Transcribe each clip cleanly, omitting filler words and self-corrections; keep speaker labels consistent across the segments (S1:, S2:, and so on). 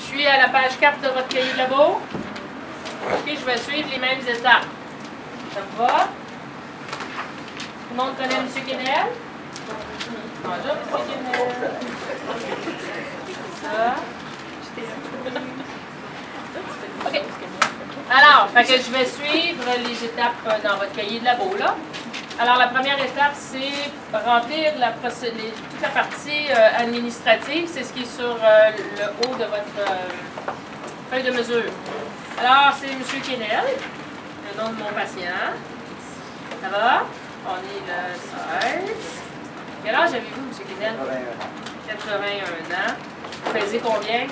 S1: suis à la page 4 de votre cahier de labo. Ok, je vais suivre les mêmes étapes. Ça vous va? Tout le monde connaît M. Quesnel? Bonjour, M. Quesnel. Ça. OK. Alors, fait que je vais suivre les étapes dans votre cahier de labo, là. Alors, la première étape, c'est remplir toute la partie administrative. C'est ce qui est sur le haut de votre feuille de mesure. Alors, c'est M. Quesnel, le nom de mon patient. Ça va? On est le 16. Quel âge avez-vous, M. Quesnel? 81 ans. Vous pesez combien?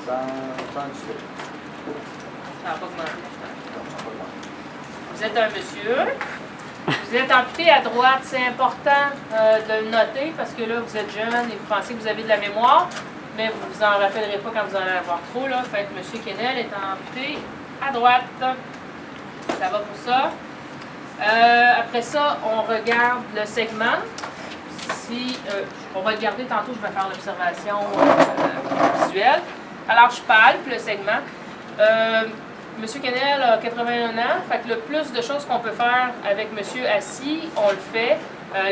S2: 118.
S1: Ça n'a pas augmenté. Vous êtes un monsieur. Vous êtes amputé à droite. C'est important de le noter parce que là, vous êtes jeune et vous pensez que vous avez de la mémoire, mais vous ne vous en rappellerez pas quand vous en allez avoir trop. Là. Fait que M. Quesnel est amputé à droite. Ça va pour ça. Après ça, on regarde le segment. On va le garder tantôt, je vais faire l'observation visuelle. Alors, je palpe le segment. M. Quesnel a 81 ans, fait que le plus de choses qu'on peut faire avec M. assis, on le fait.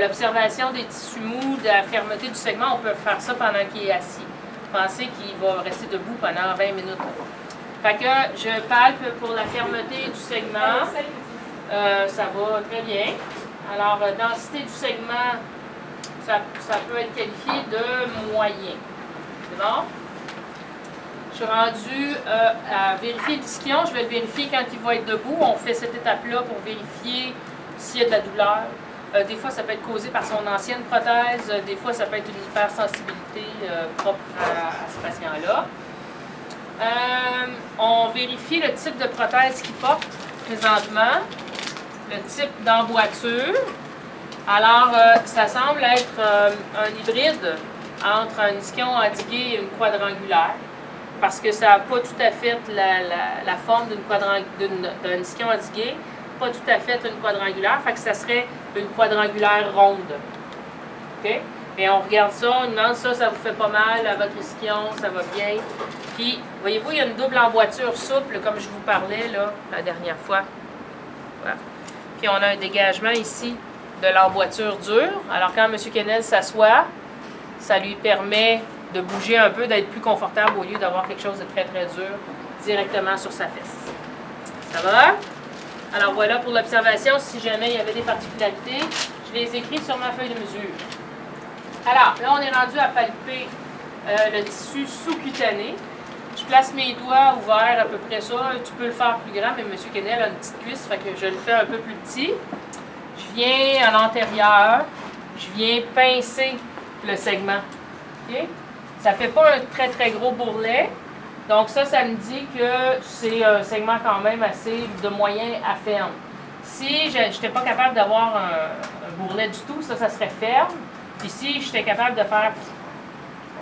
S1: L'observation des tissus mous, de la fermeté du segment, on peut faire ça pendant qu'il est assis. Pensez qu'il va rester debout pendant 20 minutes. Fait que je palpe pour la fermeté du segment. Ça va très bien. Alors, densité du segment, ça peut être qualifié de moyen. C'est bon? Je suis rendue à vérifier l'ischion. Je vais le vérifier quand il va être debout. On fait cette étape-là pour vérifier s'il y a de la douleur. Des fois, ça peut être causé par son ancienne prothèse. Des fois, ça peut être une hypersensibilité propre à ce patient-là. On vérifie le type de prothèse qu'il porte présentement, le type d'emboîture. Alors, ça semble être un hybride entre un ischion endigué et une quadrangulaire, parce que ça n'a pas tout à fait la forme d'un ischion endigué, pas tout à fait une quadrangulaire, fait que ça serait une quadrangulaire ronde. OK? Et on regarde ça, on demande ça vous fait pas mal à votre ischion, ça va bien. Puis, voyez-vous, il y a une double emboîture souple, comme je vous parlais là, la dernière fois. Voilà. Puis on a un dégagement ici de l'emboîture dure. Alors quand M. Quesnel s'assoit, ça lui permet de bouger un peu, d'être plus confortable au lieu d'avoir quelque chose de très très dur directement sur sa fesse. Ça va? Alors voilà pour l'observation. Si jamais il y avait des particularités, je les écris sur ma feuille de mesure. Alors, là on est rendu à palper le tissu sous-cutané. Je place mes doigts ouverts à peu près ça. Tu peux le faire plus grand, mais M. Quesnel a une petite cuisse, fait que je le fais un peu plus petit. Je viens à l'antérieur, je viens pincer le segment. Okay? Ça ne fait pas un très très gros bourrelet. Donc ça me dit que c'est un segment quand même assez de moyen à ferme. Si je n'étais pas capable d'avoir un bourrelet du tout, ça serait ferme. Puis si j'étais capable de faire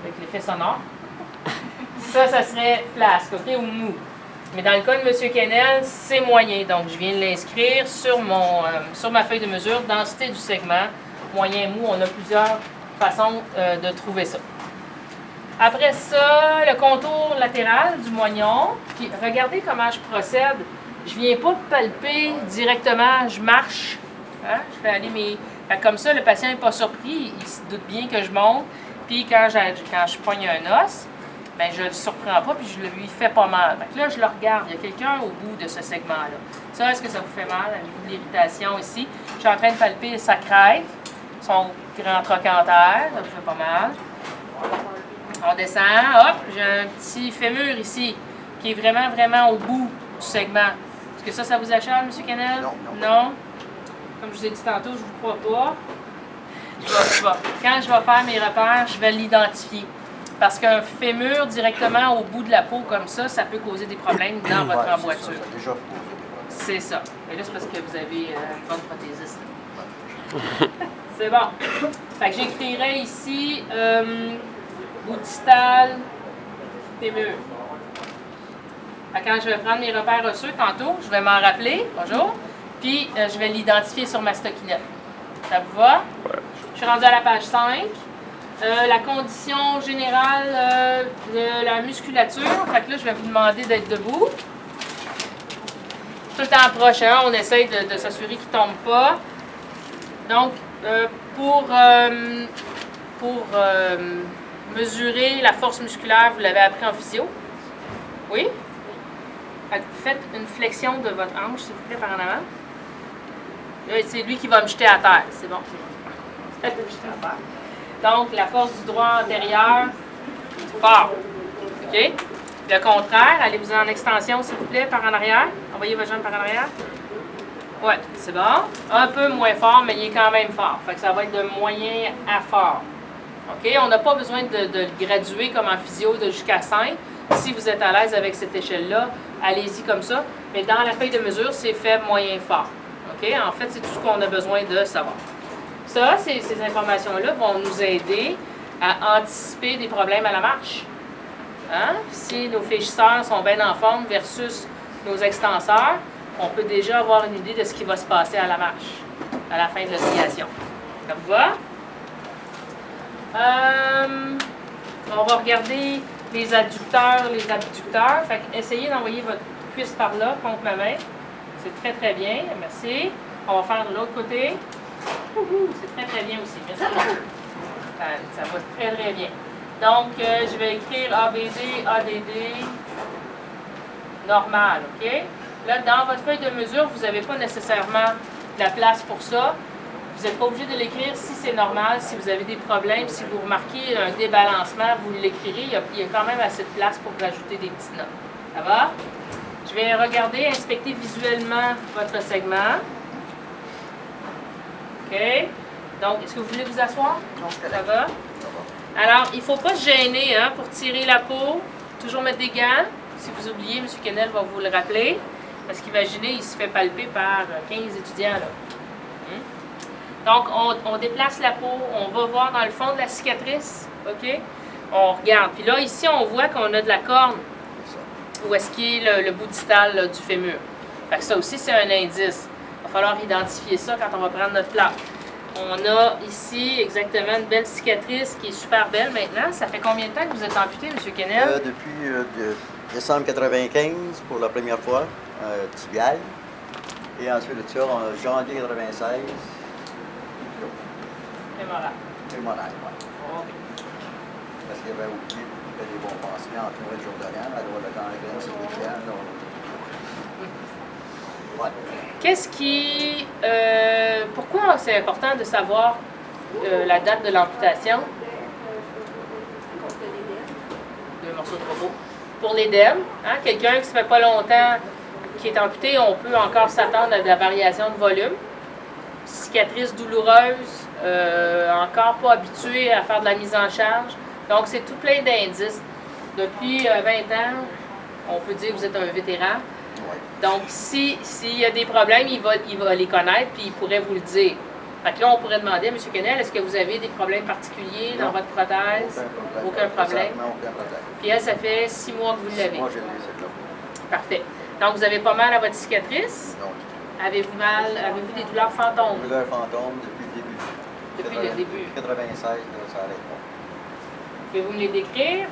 S1: avec l'effet sonore, ça serait flasque, OK, ou mou. Mais dans le cas de M. Quesnel, c'est moyen. Donc, je viens de l'inscrire sur ma feuille de mesure, densité du segment, moyen mou. On a plusieurs façons de trouver ça. Après ça, le contour latéral du moignon. Puis, regardez comment je procède. Je ne viens pas palper directement, je marche. Hein? Je fais aller mes... Comme ça, le patient n'est pas surpris. Il se doute bien que je monte. Puis, quand je pogne un os, ben, je ne le surprends pas, puis je lui fais pas mal. Donc là, je le regarde. Il y a quelqu'un au bout de ce segment-là. Ça, est-ce que ça vous fait mal? Avez-vous de l'irritation ici? Je suis en train de palper sa crête, son grand trochanter. Ça vous fait pas mal. On descend. Hop, j'ai un petit fémur ici, qui est vraiment, vraiment au bout du segment. Est-ce que ça vous achète, M. Quesnel? Non? Comme je vous ai dit tantôt, je ne vous crois pas. Quand je vais faire mes repères, je vais l'identifier. Parce qu'un fémur directement au bout de la peau comme ça peut causer des problèmes dans votre emboîture. C'est ça. Et là, c'est parce que vous avez une bonne prothésiste. C'est bon. Fait que j'écrirai ici bout distal, fémur. Fait que quand je vais prendre mes repères osseux tantôt, je vais m'en rappeler. Bonjour. Puis, je vais l'identifier sur ma stockinette. Ça vous va? Je suis rendue à la page 5. La condition générale de la musculature. Fait que là, je vais vous demander d'être debout. Tout le temps proche, hein? On essaye de s'assurer qu'il ne tombe pas. Donc, pour mesurer la force musculaire, vous l'avez appris en physio. Oui? Fait que faites une flexion de votre hanche, s'il vous plaît, par en avant. C'est lui qui va me jeter à terre. C'est bon. Faites le jeter à terre. Donc, la force du droit antérieur, fort. OK? Le contraire, allez-vous en extension, s'il vous plaît, par en arrière. Envoyez votre jambe par en arrière. Oui, c'est bon. Un peu moins fort, mais il est quand même fort. Fait que ça va être de moyen à fort. OK? On n'a pas besoin de le graduer comme en physio de jusqu'à 5. Si vous êtes à l'aise avec cette échelle-là, allez-y comme ça. Mais dans la feuille de mesure, c'est faible, moyen, fort. OK? En fait, c'est tout ce qu'on a besoin de savoir. Ça, ces informations-là vont nous aider à anticiper des problèmes à la marche. Hein? Si nos fléchisseurs sont bien en forme versus nos extenseurs, on peut déjà avoir une idée de ce qui va se passer à la marche, à la fin de l'oscillation. Ça vous va? On va regarder les adducteurs, les abducteurs. Fait que essayez d'envoyer votre cuisse par là contre ma main. C'est très, très bien. Merci. On va faire de l'autre côté. C'est très, très bien aussi. Merci beaucoup. Ça va très, très bien. Donc, je vais écrire ABD, ADD, normal, OK? Là, dans votre feuille de mesure, vous n'avez pas nécessairement de la place pour ça. Vous n'êtes pas obligé de l'écrire si c'est normal, si vous avez des problèmes, si vous remarquez un débalancement, vous l'écrirez. Il y a quand même assez de place pour rajouter des petites notes. Ça va? Je vais regarder, inspecter visuellement votre segment. OK? Donc, est-ce que vous voulez vous asseoir?
S2: Non,
S1: ça va? Alors, il ne faut pas se gêner hein, pour tirer la peau. Toujours mettre des gants. Si vous oubliez, M. Kennel va vous le rappeler. Parce qu'imaginez, il se fait palper par 15 étudiants. Là. Donc, on déplace la peau. On va voir dans le fond de la cicatrice. OK? On regarde. Puis là, ici, on voit qu'on a de la corne. Où est-ce qu'il est le bout distal là, du fémur. Fait que ça aussi, c'est un indice. Il va falloir identifier ça quand on va prendre notre plaque. On a ici exactement une belle cicatrice qui est super belle maintenant. Ça fait combien de temps que vous êtes amputé, M. Kennel?
S2: Depuis décembre 95 pour la première fois, tibial. Et ensuite de ça, en janvier 96,
S1: Fémoral.
S2: fémoral. Ouais. Parce qu'il y avait oublié de faire des bons pansements entre le jour de l'an, alors le gangrène, c'est légal. Ouais.
S1: Qu'est-ce qui... pourquoi c'est important de savoir la date de l'amputation? Deux morceaux de propos. Pour l'édème, hein, quelqu'un qui ne se fait pas longtemps qui est amputé, on peut encore s'attendre à de la variation de volume. Cicatrice douloureuse, encore pas habitué à faire de la mise en charge. Donc, c'est tout plein d'indices. Depuis 20 ans, on peut dire que vous êtes un vétéran. Donc, s'il y a des problèmes, il va les connaître puis il pourrait vous le dire. Fait que là, on pourrait demander à M. Kennel, est-ce que vous avez des problèmes particuliers dans votre prothèse? Aucun problème. Puis elle, ça fait 6 mois que vous l'avez.
S2: Moi, j'ai le
S1: Parfait. Donc, vous avez pas mal à votre cicatrice?
S2: Non.
S1: Avez-vous des douleurs fantômes?
S2: Douleur fantôme depuis le début.
S1: Depuis le début.
S2: 96, là, ça arrête pas.
S1: Pouvez-vous me les décrire?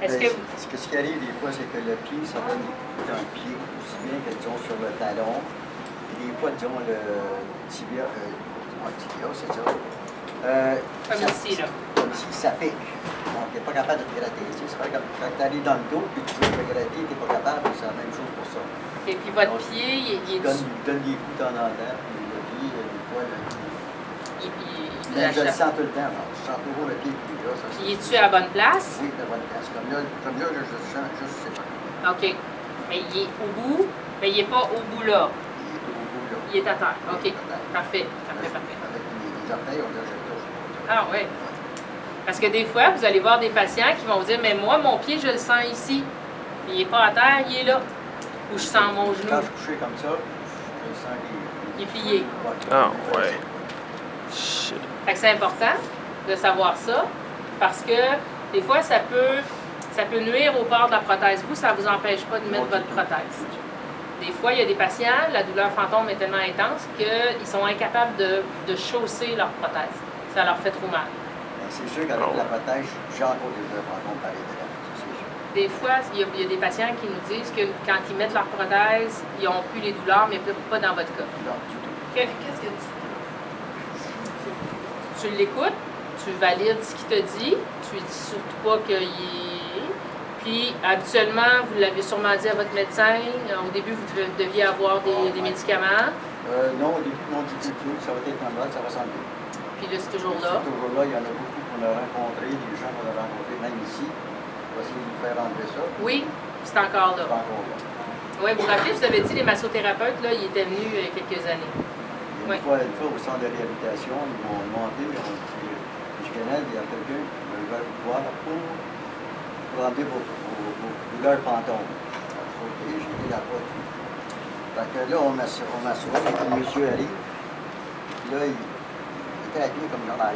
S1: Est-ce que...
S2: Ce qui arrive des fois, c'est que le pied, ça donne des coups dans le pied, aussi bien que, disons, sur le talon. Et des fois, disons, le tibia, c'est ça.
S1: Comme ici, là.
S2: Comme ici, ça pique. Donc, tu n'es pas capable de te gratter. C'est pas comme quand tu arrives dans le dos, puis tu veux te gratter, tu n'es pas capable, c'est la même chose pour ça.
S1: Et puis votre
S2: Donc,
S1: pied, il
S2: donne des coups de temps en temps, puis le pied, des fois,
S1: la
S2: je le sens tout le temps. Je sens toujours le pied qui est là. Ça,
S1: Puis es-tu à la bonne place?
S2: Oui, à la bonne place. Comme là je sens juste c'est pas.
S1: OK. Mais il est au bout, mais il n'est pas au bout là.
S2: Il est au bout là.
S1: Il est à terre. OK. Parfait. Parfait.
S2: Avec les orteils, on dirait que je le touche.
S1: Ah oui. Parce que des fois, vous allez voir des patients qui vont vous dire, mais moi, mon pied, je le sens ici. Il n'est pas à terre, il est là. Ou je sens mon genou.
S2: Quand je suis couché comme ça, je sens qu'il
S1: Il est plié.
S3: Ah, ouais. Shit.
S1: Fait que c'est important de savoir ça, parce que des fois, ça peut nuire au port de la prothèse. Vous, ça ne vous empêche pas de mettre votre prothèse. Des fois, il y a des patients, la douleur fantôme est tellement intense qu'ils sont incapables de chausser leur prothèse. Ça leur fait trop mal.
S2: C'est sûr qu'avec la protège, j'ai encore des œufs en compte pareil dedans, c'est sûr.
S1: Des fois, il y a des patients qui nous disent que quand ils mettent leur prothèse, ils n'ont plus les douleurs, mais peut-être pas dans votre cas.
S2: Non, du tout.
S4: Qu'est-ce que
S1: Tu l'écoutes, tu valides ce qu'il te dit, tu lui dis surtout pas qu'il est... Puis, habituellement, vous l'avez sûrement dit à votre médecin, au début, vous deviez avoir des médicaments.
S2: Non, au début, on dit tout, ça va être normal, ça va s'enlever.
S1: Puis là, c'est toujours là.
S2: C'est toujours là, il y en a beaucoup qu'on a rencontrés, des gens qu'on a rencontrés, même ici. On va essayer de nous faire enlever ça.
S1: Oui, c'est encore là.
S2: C'est encore là.
S1: Oui, vous vous rappelez, je vous avais dit, les massothérapeutes, là, ils étaient venus il y a quelques années.
S2: Une fois au centre de réhabilitation, ils m'ont demandé, ils ont dit, du Canada, il y a quelqu'un qui veut vous voir pour enlever vos douleurs fantômes. OK, j'ai dit là-bas tout. Fait que là, on m'assoit, et puis le monsieur arrive. Puis là, il était habillé comme dans là.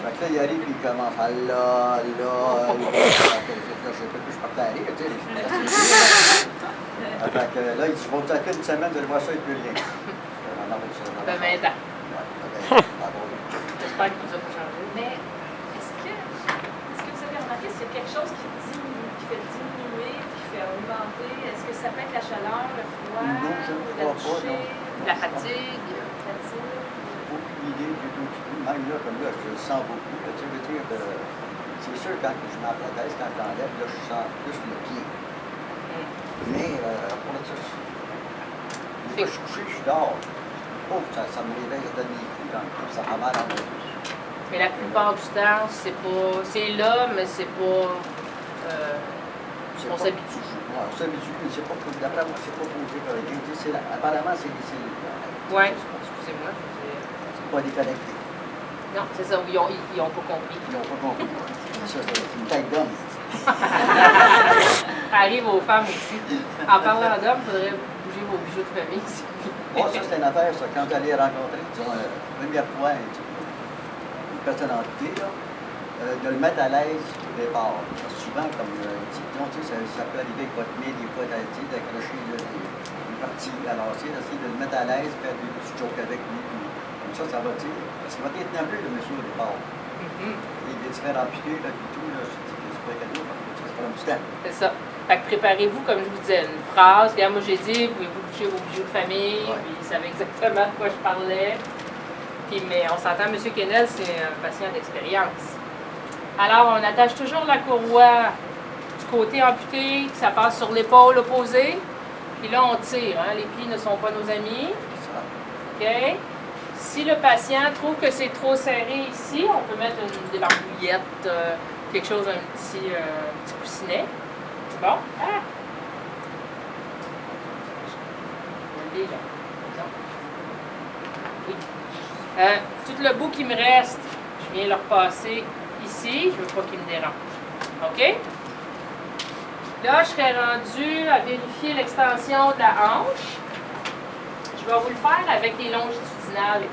S2: Fait que là, il arrive, puis il commence à là. Fait que là, je sais pas que je partais à rire, tu sais. Fait que là, il dit, je vais vous attaquer une semaine, vous allez voir ça, il n'y a plus rien.
S1: Ça fait 20 ans. J'espère que vous avez changé.
S4: Mais est-ce que vous avez remarqué s'il y a quelque chose qui fait diminuer, qui fait augmenter? Est-ce que ça peut être la chaleur, le froid,
S2: Non, je ne crois pas, non.
S1: La fatigue.
S2: Aucune idée du tout. Même là, comme là, je le sens beaucoup. Là, tu veux dire, c'est sûr, quand je mets la prothèse, quand je l'enlève, là, je sens plus le pied. Mais pour le truc, des fois, je suis couché, je dors. Oh, ça me réveille, ça donne des coups dans le cou, ça fait mal en moi.
S1: Mais la plupart du temps, c'est pas. C'est là, mais c'est pas. On s'habitue.
S2: Oui, on s'habitue, mais c'est pas pour. D'après moi, c'est pas posé comme quelqu'un. Apparemment, c'est des cellules.
S1: Oui, excusez-moi.
S2: C'est pas déconnecté.
S1: Non, c'est ça, ils ont pas compris.
S2: Ils n'ont pas compris. Ça, c'est une tête d'homme.
S1: Arrive aux femmes aussi. En parlant d'hommes, il faudrait bouger vos bijoux de famille.
S2: Moi, ça, c'est une affaire, ça. Quand vous allez rencontrer, disons, la première fois, une personnalité, là, de le mettre à l'aise au départ. Parce que souvent, comme disons, ça peut arriver avec votre nez, des fois, d'accrocher une partie. Alors, c'est d'essayer de le mettre à l'aise, faire des petits jokes avec lui. Comme ça va dire. Parce qu'il va être nerveux, le monsieur, au départ. Il va se faire amputer, là, puis tout, là, c'est pas cadeau, parce que ça prend un petit temps.
S1: C'est ça. Fait que préparez-vous, comme je vous disais, une phrase. Regarde, moi, j'ai dit, pouvez-vous bouger vos bijoux de famille?
S2: Ouais.
S1: Puis il savait exactement de quoi je parlais. Puis, mais on s'entend, M. Kennel, c'est un patient d'expérience. Alors, on attache toujours la courroie du côté amputé, ça passe sur l'épaule opposée. Puis là, on tire. Hein? Les plis ne sont pas nos amis.
S2: C'est ça.
S1: OK? Si le patient trouve que c'est trop serré ici, on peut mettre des barbouillettes, quelque chose, un petit coussinet. Bon. Ah! Je vais là. Oui. Tout le bout qui me reste, je viens le repasser ici. Je ne veux pas qu'il me dérange. OK? Là, je serais rendue à vérifier l'extension de la hanche. Je vais vous le faire avec les longitudinales.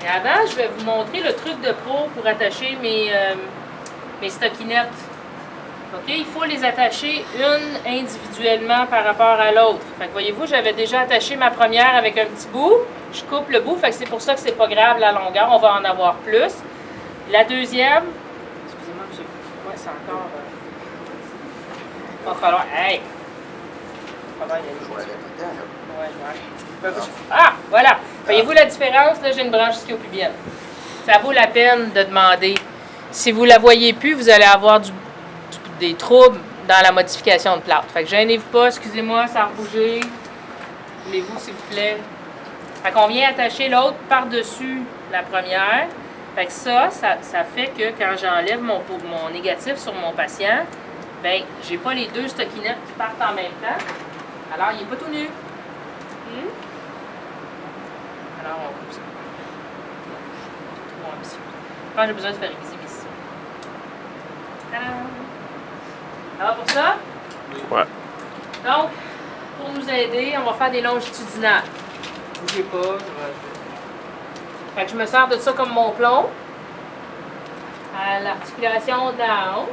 S1: Et avant, je vais vous montrer le truc de pro pour attacher mes stockinettes. OK? Il faut les attacher une individuellement par rapport à l'autre. Fait que voyez-vous, j'avais déjà attaché ma première avec un petit bout. Je coupe le bout, fait que c'est pour ça que c'est pas grave la longueur. On va en avoir plus. La deuxième, excusez-moi, monsieur. Ouais, c'est encore. Il va falloir. Hey! Il va falloir y aller.
S2: Je vais aller dedans, là.
S1: Ouais, ouais. Ah, voilà. Voyez-vous la différence? Là, j'ai une branche ischio-pubienne. Ça vaut la peine de demander. Si vous ne la voyez plus, vous allez avoir des troubles dans la modification de plâtre. Fait que gênez-vous pas, excusez-moi, ça a rebougé. Voulez-vous, s'il vous plaît? Fait qu'on vient attacher l'autre par-dessus la première. Fait que ça fait que quand j'enlève mon négatif sur mon patient, ben j'ai pas les deux stockinettes qui partent en même temps. Alors, il n'est pas tout nu. Alors, on coupe ça. Trop ambitieux. Je pense que j'ai besoin de faire visible ici. Tadam! Ça va pour ça?
S3: Ouais.
S1: Donc, pour nous aider, on va faire des longitudinales. Bougez pas. Fait que je me sers de ça comme mon plomb à l'articulation de la hanche.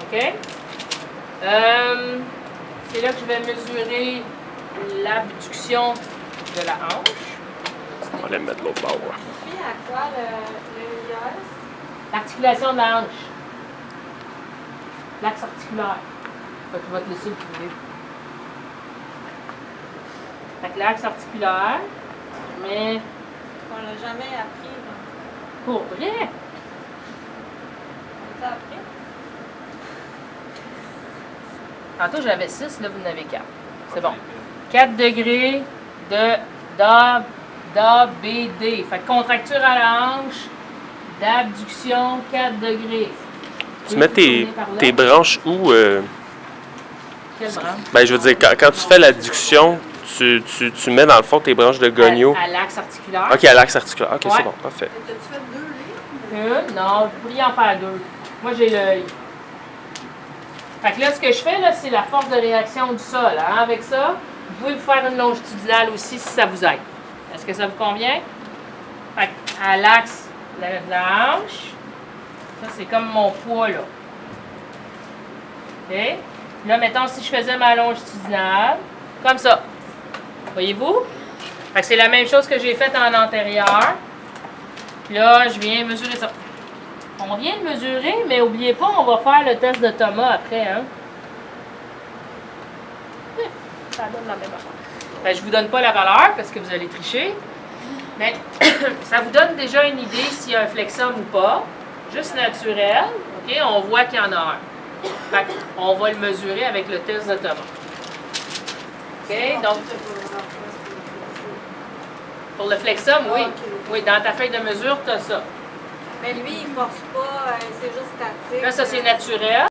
S1: OK? C'est là que je vais mesurer l'abduction de la hanche.
S3: On va les mettre de l'autre bord. Ouais.
S4: Puis à quoi le IAS?
S1: L'articulation de la hanche. L'axe articulaire. Fait que je vais te laisser le trouver. Fait que l'axe articulaire, mais
S4: On l'a jamais appris. Donc.
S1: pour vrai,
S4: On l'a appris.
S1: tantôt j'avais 6, là vous en avez 4. C'est bon. 4 degrés d'ABD. Fait que contracture à la hanche, d'abduction, 4 degrés.
S3: Tu mets tes branches où?
S1: Quelle branche?
S3: Ben, je veux dire, quand tu fais l'adduction, tu mets dans le fond tes branches de gogno.
S1: À l'axe articulaire.
S3: Ok, à l'axe articulaire. Ok,
S1: Ouais.
S3: c'est bon, parfait.
S4: T'as-tu fait 2 livres?
S1: Non, vous pourriez en faire 2. Moi, j'ai l'œil. Fait que là, ce que je fais, là, c'est la force de réaction du sol. Hein? Avec ça, vous pouvez vous faire une longitudinale aussi si ça vous aide. Est-ce que ça vous convient? Fait que à l'axe de la hanche, ça, c'est comme mon poids, là. OK? Là, mettons, si je faisais ma longitudinale, comme ça. Voyez-vous? Fait que c'est la même chose que j'ai faite en antérieur. Puis là, je viens mesurer ça. On vient de mesurer, mais n'oubliez pas, on va faire le test de Thomas après. Hein? Ça donne la même affaire. Ben, je ne vous donne pas la valeur parce que vous allez tricher. Mais ça vous donne déjà une idée s'il y a un flexum ou pas. Juste naturel. OK? On voit qu'il y en a un. Fait on va le mesurer avec le test de Thomas. OK? Donc, pour le flexum, oui. Oui, dans ta feuille de mesure, tu as ça.
S4: Mais lui, il force pas, c'est juste statique.
S1: Là, ça, c'est naturel.